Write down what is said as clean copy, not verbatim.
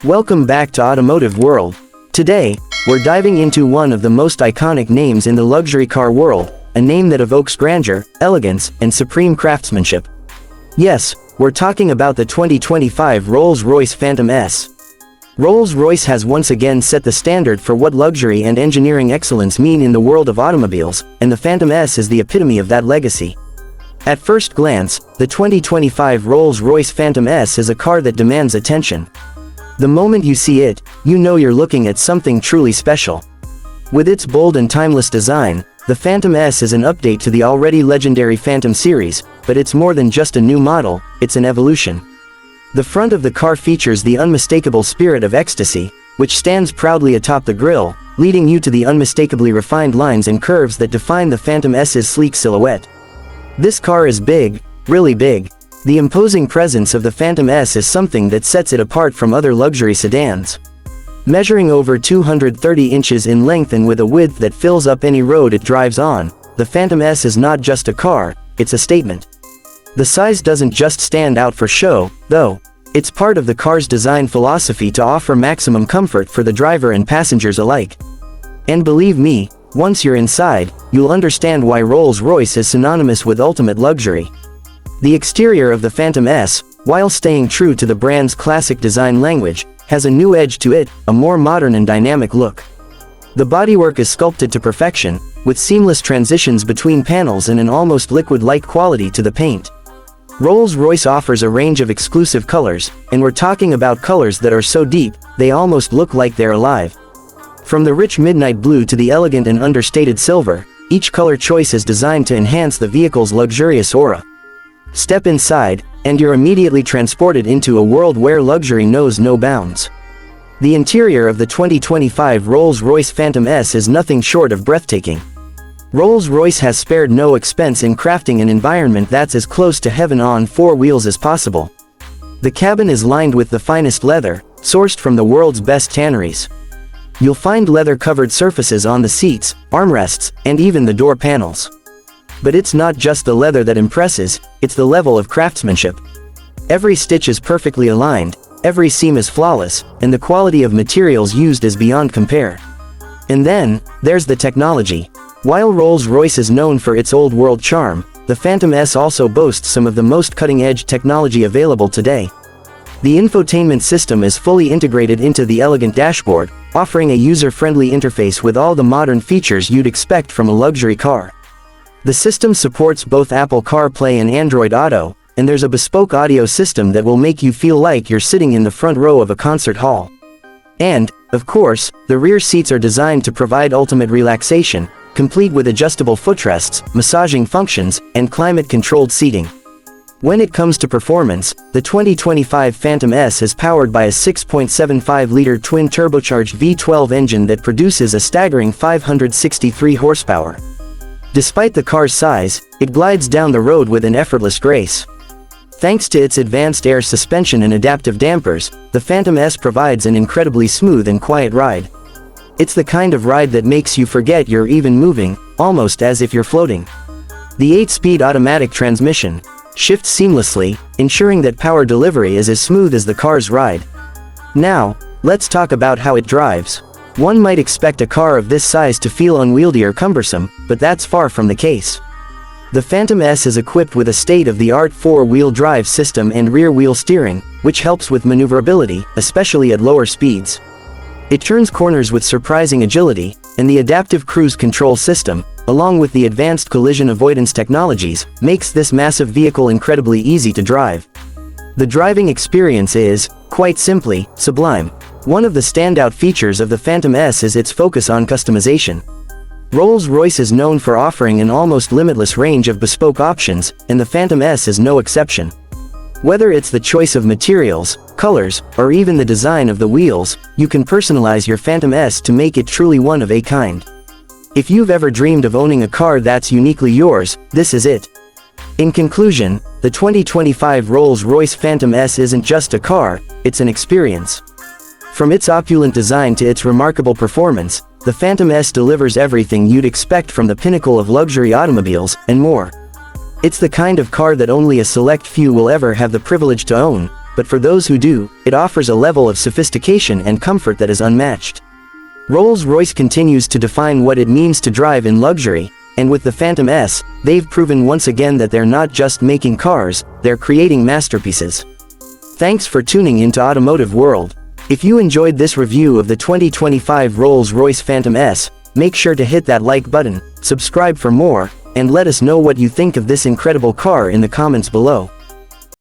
Welcome back to Automotive World. Today, we're diving into one of the most iconic names in the luxury car world, a name that evokes grandeur, elegance, and supreme craftsmanship. Yes, we're talking about the 2025 Rolls-Royce Phantom S. Rolls-Royce has once again set the standard for what luxury and engineering excellence mean in the world of automobiles, and the Phantom S is the epitome of that legacy. At first glance, the 2025 Rolls-Royce Phantom S is a car that demands attention. The moment you see it, you know you're looking at something truly special. With its bold and timeless design, the Phantom S is an update to the already legendary Phantom series, but it's more than just a new model, it's an evolution. The front of the car features the unmistakable spirit of ecstasy, which stands proudly atop the grille, leading you to the unmistakably refined lines and curves that define the Phantom S's sleek silhouette. This car is big, really big. The imposing presence of the Phantom S is something that sets it apart from other luxury sedans. Measuring over 230 inches in length and with a width that fills up any road it drives on, the Phantom S is not just a car, it's a statement. The size doesn't just stand out for show, though. It's part of the car's design philosophy to offer maximum comfort for the driver and passengers alike. And believe me, once you're inside, you'll understand why Rolls-Royce is synonymous with ultimate luxury. The exterior of the Phantom S, while staying true to the brand's classic design language, has a new edge to it, a more modern and dynamic look. The bodywork is sculpted to perfection, with seamless transitions between panels and an almost liquid-like quality to the paint. Rolls-Royce offers a range of exclusive colors, and we're talking about colors that are so deep, they almost look like they're alive. From the rich midnight blue to the elegant and understated silver, each color choice is designed to enhance the vehicle's luxurious aura. Step inside, and you're immediately transported into a world where luxury knows no bounds. The interior of the 2025 Rolls-Royce Phantom S is nothing short of breathtaking. Rolls-Royce has spared no expense in crafting an environment that's as close to heaven on four wheels as possible. The cabin is lined with the finest leather, sourced from the world's best tanneries. You'll find leather-covered surfaces on the seats, armrests, and even the door panels. But it's not just the leather that impresses, it's the level of craftsmanship. Every stitch is perfectly aligned, every seam is flawless, and the quality of materials used is beyond compare. And then, there's the technology. While Rolls-Royce is known for its old-world charm, the Phantom S also boasts some of the most cutting-edge technology available today. The infotainment system is fully integrated into the elegant dashboard, offering a user-friendly interface with all the modern features you'd expect from a luxury car. The system supports both Apple CarPlay and Android Auto, and there's a bespoke audio system that will make you feel like you're sitting in the front row of a concert hall. And, of course, the rear seats are designed to provide ultimate relaxation, complete with adjustable footrests, massaging functions, and climate-controlled seating. When it comes to performance, the 2025 Phantom S is powered by a 6.75-liter twin-turbocharged V12 engine that produces a staggering 563 horsepower. Despite the car's size, it glides down the road with an effortless grace. Thanks to its advanced air suspension and adaptive dampers, the Phantom S provides an incredibly smooth and quiet ride. It's the kind of ride that makes you forget you're even moving, almost as if you're floating. The 8-speed automatic transmission shifts seamlessly, ensuring that power delivery is as smooth as the car's ride. Now, let's talk about how it drives. One might expect a car of this size to feel unwieldy or cumbersome, but that's far from the case. The Phantom S is equipped with a state-of-the-art four-wheel drive system and rear-wheel steering, which helps with maneuverability, especially at lower speeds. It turns corners with surprising agility, and the adaptive cruise control system, along with the advanced collision avoidance technologies, makes this massive vehicle incredibly easy to drive. The driving experience is, quite simply, sublime. One of the standout features of the Phantom S is its focus on customization. Rolls-Royce is known for offering an almost limitless range of bespoke options, and the Phantom S is no exception. Whether it's the choice of materials, colors, or even the design of the wheels, you can personalize your Phantom S to make it truly one of a kind. If you've ever dreamed of owning a car that's uniquely yours, this is it. In conclusion, the 2025 Rolls-Royce Phantom S isn't just a car, it's an experience. From its opulent design to its remarkable performance, the Phantom S delivers everything you'd expect from the pinnacle of luxury automobiles, and more. It's the kind of car that only a select few will ever have the privilege to own, but for those who do, it offers a level of sophistication and comfort that is unmatched. Rolls-Royce continues to define what it means to drive in luxury, and with the Phantom S, they've proven once again that they're not just making cars, they're creating masterpieces. Thanks for tuning into Automotive World. If you enjoyed this review of the 2025 Rolls-Royce Phantom S, make sure to hit that like button, subscribe for more, and let us know what you think of this incredible car in the comments below.